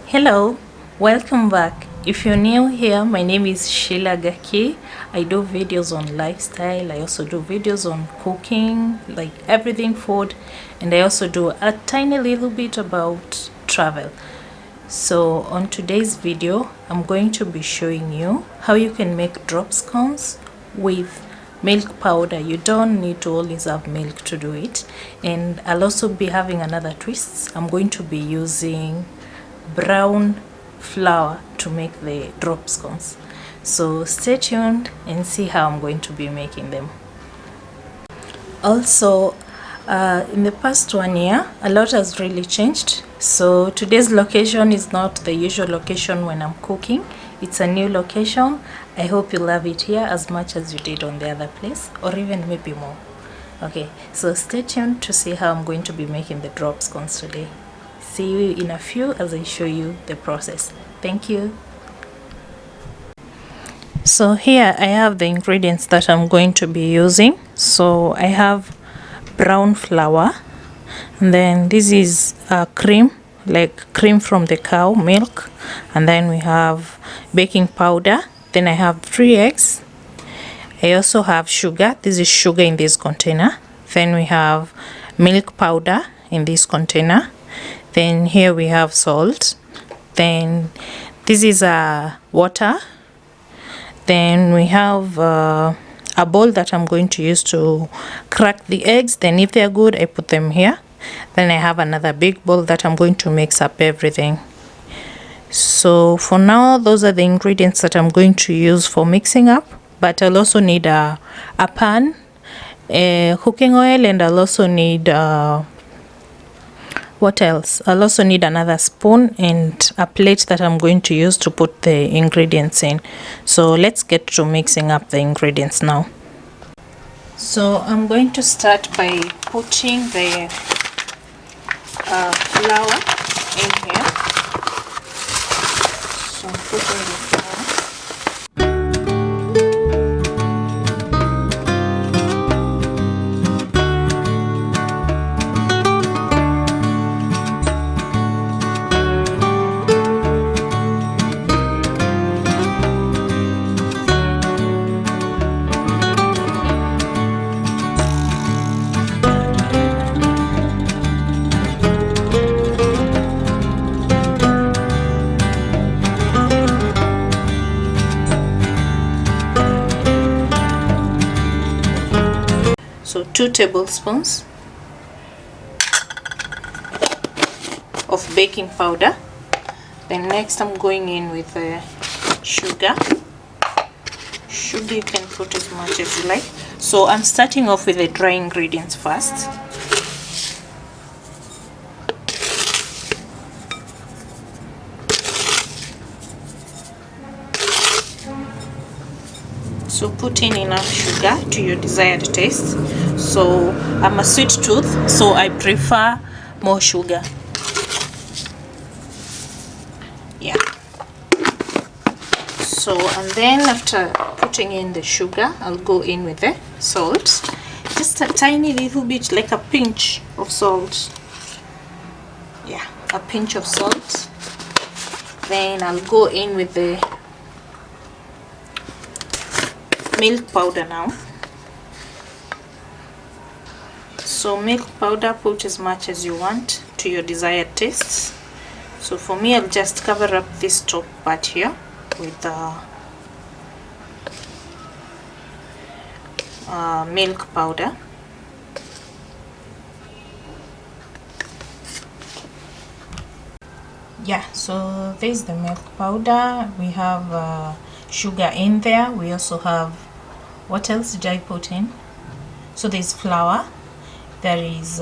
Hello, welcome back. If you're new here, my name is Sheila Gaki. I do videos on lifestyle. I also do videos on cooking, like everything food, and I also do a tiny little bit about travel. So on today's video, I'm going to be showing you how you can make drop scones with milk powder. You don't need to always have milk to do it. And I'll also be having another twist. I'm going to be using brown flour to make the drop scones. So stay tuned and see how I'm going to be making them. Also, in the past 1 year, a lot has really changed. So today's location is not the usual location when I'm cooking. It's a new location. I hope you love it here as much as you did on the other place, or even maybe more. Okay, so stay tuned to see how I'm going to be making the drop scones today. See you in a few as I show you the process. Thank you. So here I have the ingredients that I'm going to be using. So I have brown flour, and then this is cream, like cream from the cow milk, and then we have baking powder, then I have 3 eggs. I also have sugar. This is sugar in this container. Then we have milk powder in this container. Then here we have salt. Then this is water. Then we have a bowl that I'm going to use to crack the eggs. Then if they're good, I put them here. Then I have another big bowl that I'm going to mix up everything. So for now, those are the ingredients that I'm going to use for mixing up. But I'll also need a pan, cooking oil, and I'll also need what else? I'll also need another spoon and a plate that I'm going to use to put the ingredients in. So let's get to mixing up the ingredients now. So I'm going to start by putting the flour in here. So I'm putting the flour. So 2 tablespoons of baking powder. Then next I'm going in with sugar. Sugar you can put as much as you like. So I'm starting off with the dry ingredients first. So put in enough sugar to your desired taste. So I'm a sweet tooth, so I prefer more sugar. Yeah. So and then after putting in the sugar, I'll go in with the salt. Just a tiny little bit, like a pinch of salt. Yeah, a pinch of salt. Then I'll go in with the milk powder now. So milk powder, put as much as you want to your desired tastes. So for me, I'll just cover up this top part here with milk powder. Yeah, so there's the milk powder. We have sugar in there. We also have, what else did I put in? So there's flour, there is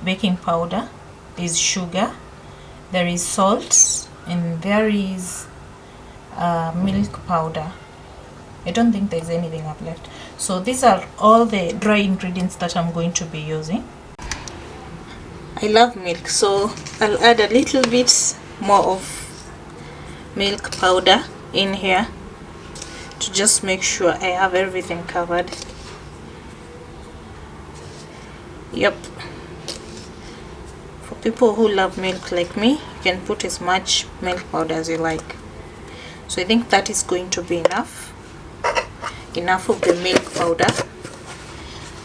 baking powder, there's sugar, there is salt, and there is milk powder. I don't think there's anything up left. So these are all the dry ingredients that I'm going to be using. I love milk, so I'll add a little bit more of milk powder in here to just make sure I have everything covered. Yep. For people who love milk like me, you can put as much milk powder as you like. So I think that is going to be enough of the milk powder.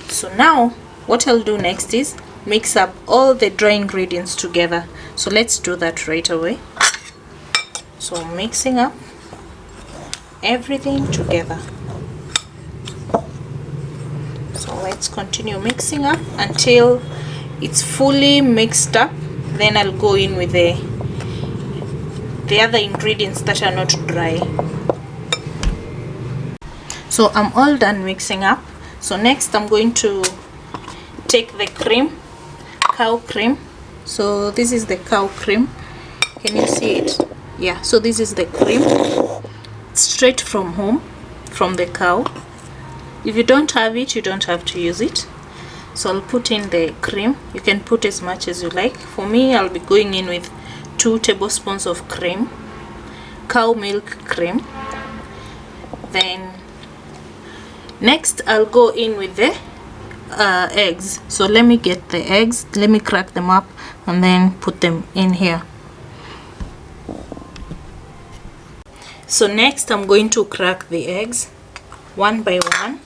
So now what I'll do next is mix up all the dry ingredients together. So let's do that right away. So mixing up everything together. So let's continue mixing up until it's fully mixed up. Then I'll go in with the other ingredients that are not dry. So I'm all done mixing up. So next I'm going to take the cream, cow cream. So this is the cow cream. Can you see it? Yeah, so this is the cream straight from home, from the cow. If you don't have it, you don't have to use it. So I'll put in the cream. You can put as much as you like. For me, I'll be going in with 2 tablespoons of cream, cow milk cream. Then next I'll go in with the eggs. So let me get the eggs, let me crack them up and then put them in here. So next I'm going to crack the eggs one by one.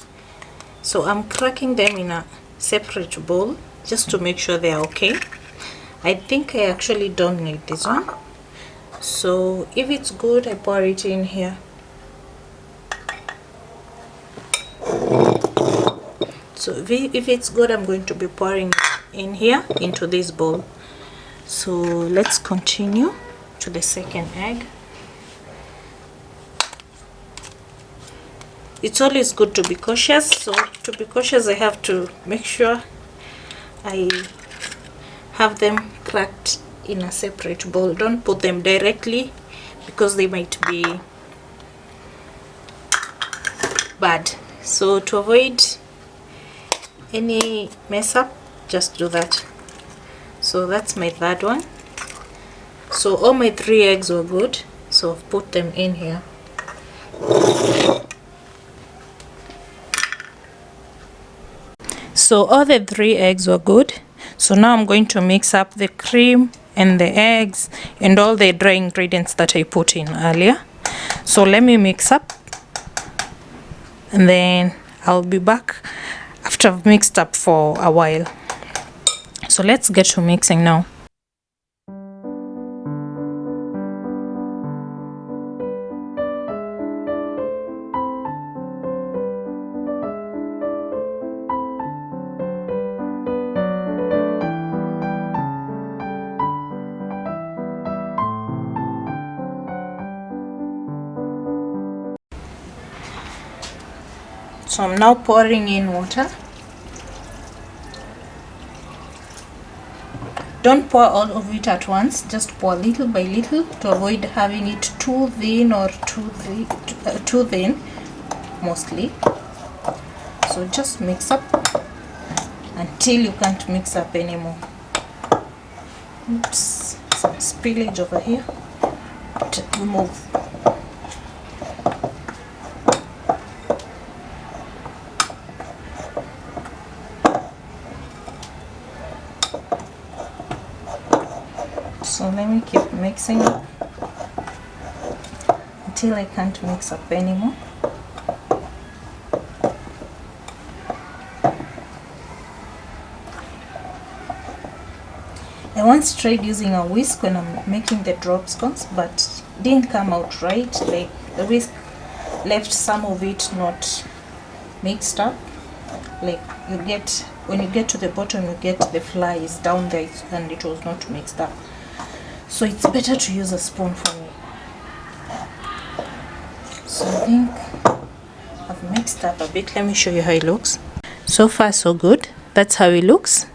So I'm cracking them in a separate bowl just to make sure they are okay. I think I actually don't need this one. So if it's good, I pour it in here. So if it's good, I'm going to be pouring in here into this bowl. So let's continue to the second egg. It's always good to be cautious. So to be cautious, I have to make sure I have them cracked in a separate bowl. Don't put them directly because they might be bad. So to avoid any mess up, just do that. So that's my third one. So all my 3 eggs were good, so I've put them in here. So all the 3 eggs were good. So now I'm going to mix up the cream and the eggs and all the dry ingredients that I put in earlier. So let me mix up and then I'll be back after I've mixed up for a while. So let's get to mixing now. So I'm now pouring in water. Don't pour all of it at once, just pour little by little to avoid having it too thin or too thin mostly. So just mix up until you can't mix up anymore. Oops, some spillage over here. To remove. So let me keep mixing up until I can't mix up anymore. I once tried using a whisk when I'm making the drop scones, but didn't come out right. Like the whisk left some of it not mixed up. Like when you get to the bottom, you get the flies down there and it was not mixed up. So it's better to use a spoon for me. So I think I've mixed up a bit. Let me show you how it looks. So far so good. That's how it looks.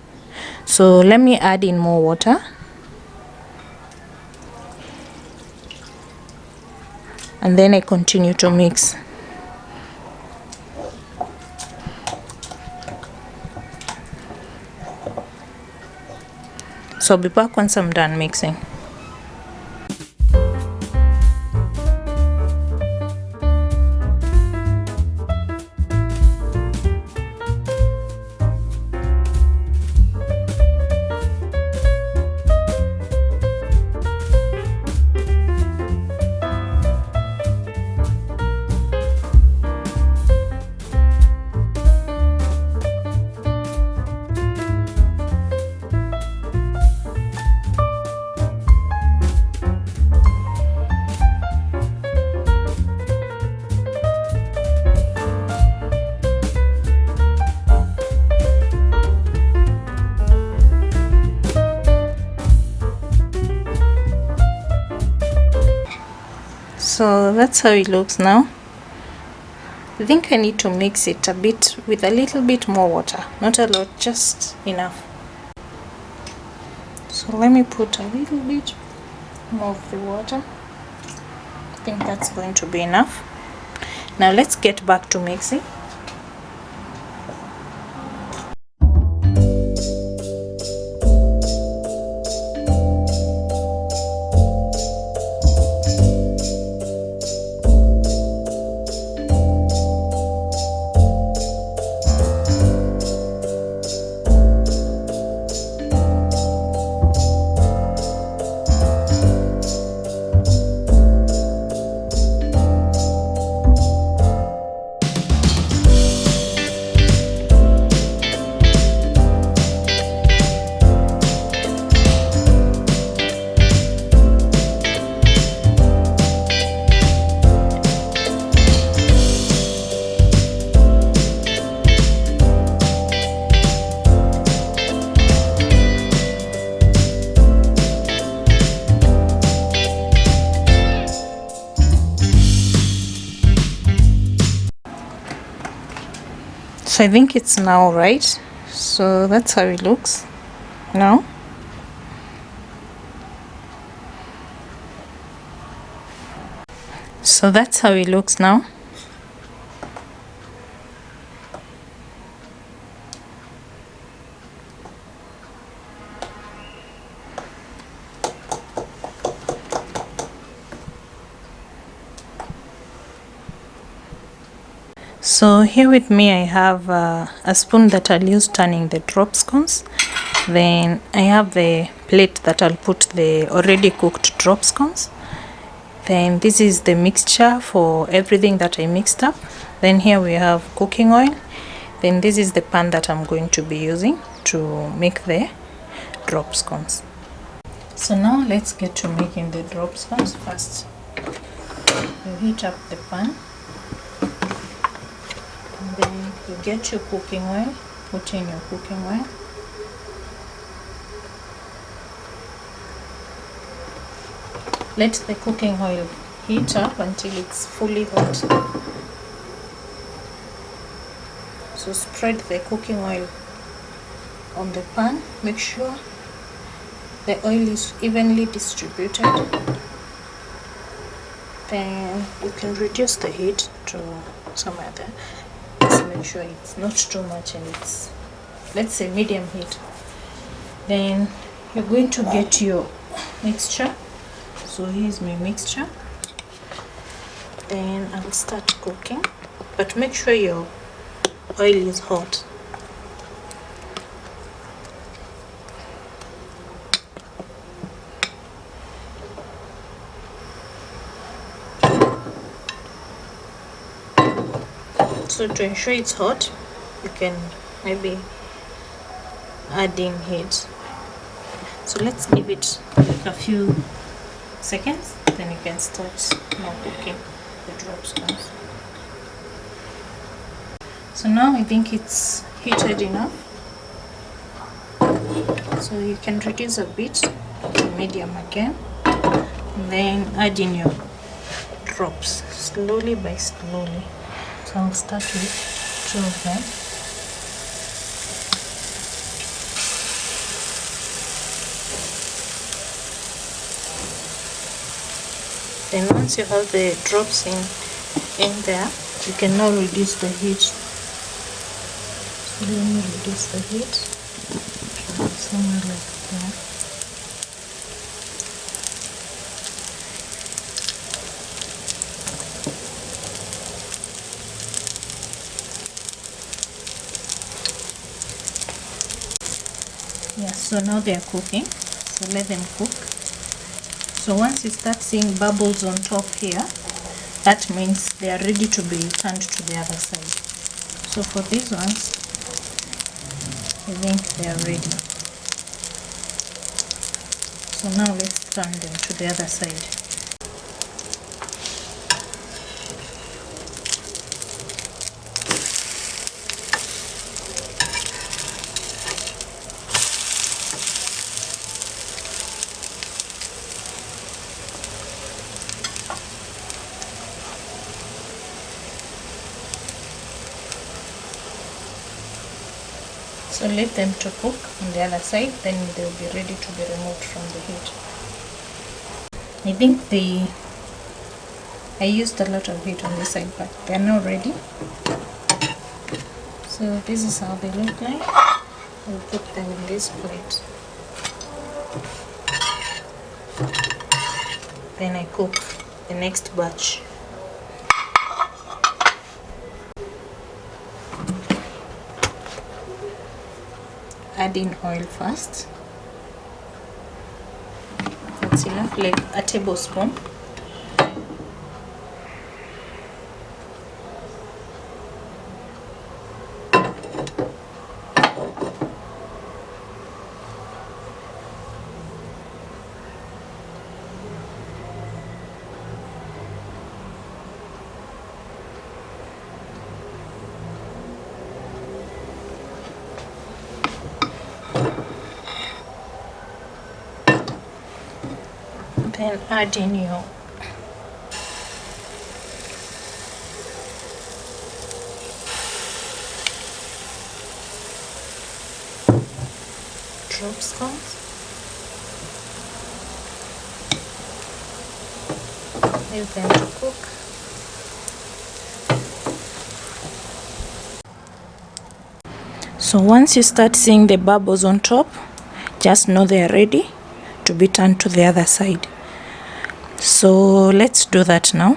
So let me add in more water. And then I continue to mix. So I'll be back once I'm done mixing. So that's how it looks now. I think I need to mix it a bit with a little bit more water, not a lot, just enough. So let me put a little bit more of the water. I think that's going to be enough. Now let's get back to mixing. So I think it's now right. So that's how it looks now. So that's how it looks now. So here with me I have a spoon that I'll use turning the drop scones. Then I have the plate that I'll put the already cooked drop scones. Then this is the mixture for everything that I mixed up. Then here we have cooking oil. Then this is the pan that I'm going to be using to make the drop scones. So now let's get to making the drop scones. First you heat up the pan. Then you get your cooking oil, put in your cooking oil. Let the cooking oil heat up until it's fully hot. So spread the cooking oil on the pan. Make sure the oil is evenly distributed. Then you can reduce the heat to somewhere there. Make sure it's not too much and it's, let's say, medium heat. Then you're going to get your mixture. So here's my mixture. Then I'll start cooking, but make sure your oil is hot. So to ensure it's hot, you can maybe add in heat. So let's give it a few seconds, then you can start now cooking the drop scones. So now I think it's heated enough. So you can reduce a bit to medium again, and then add in your drops slowly by slowly. So I'll start with 2 of them. Then once you have the drops in there, you can now reduce the heat. So let me reduce the heat somewhere like that. Yeah, so now they are cooking, so let them cook. So once you start seeing bubbles on top here, that means they are ready to be turned to the other side. So for these ones, I think they are ready. So now let's turn them to the other side. So let them to cook on the other side, then they will be ready to be removed from the heat. I think I used a lot of heat on this side, but they are now ready. So this is how they look like. I'll put them in this plate. Then I cook the next batch. Add in oil first. That's enough, like a tablespoon. Then add in your drop scones. Leave them to cook. So once you start seeing the bubbles on top, just know they are ready to be turned to the other side. So let's do that now.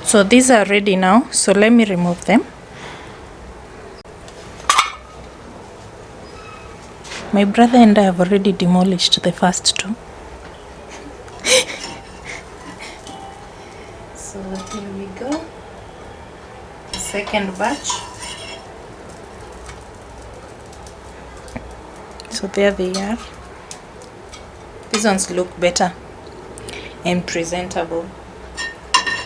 So these are ready now, so let me remove them. My brother and I have already demolished the first two. So here we go. The second batch. So there they are. These ones look better and presentable.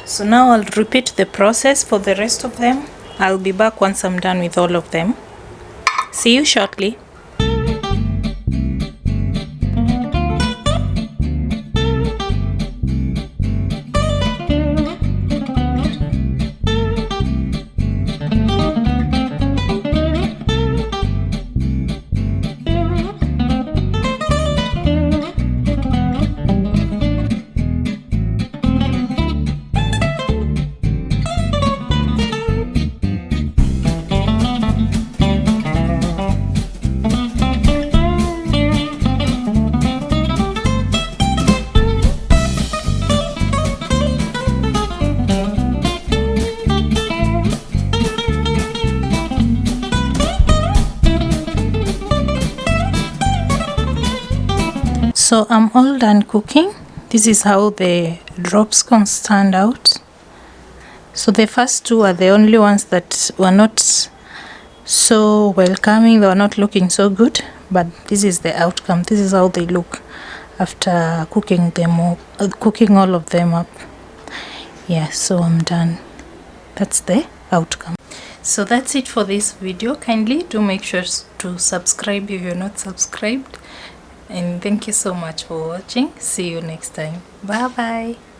So now I'll repeat the process for the rest of them. I'll be back once I'm done with all of them. See you shortly. So I'm all done cooking. This is how the drop scones turned out. So the first two are the only ones that were not so welcoming. They were not looking so good, but this is the outcome. This is how they look after cooking them up, cooking all of them up. Yeah, so I'm done. That's the outcome. So that's it for this video. Kindly do make sure to subscribe if you're not subscribed. And thank you so much for watching. See you next time. Bye bye.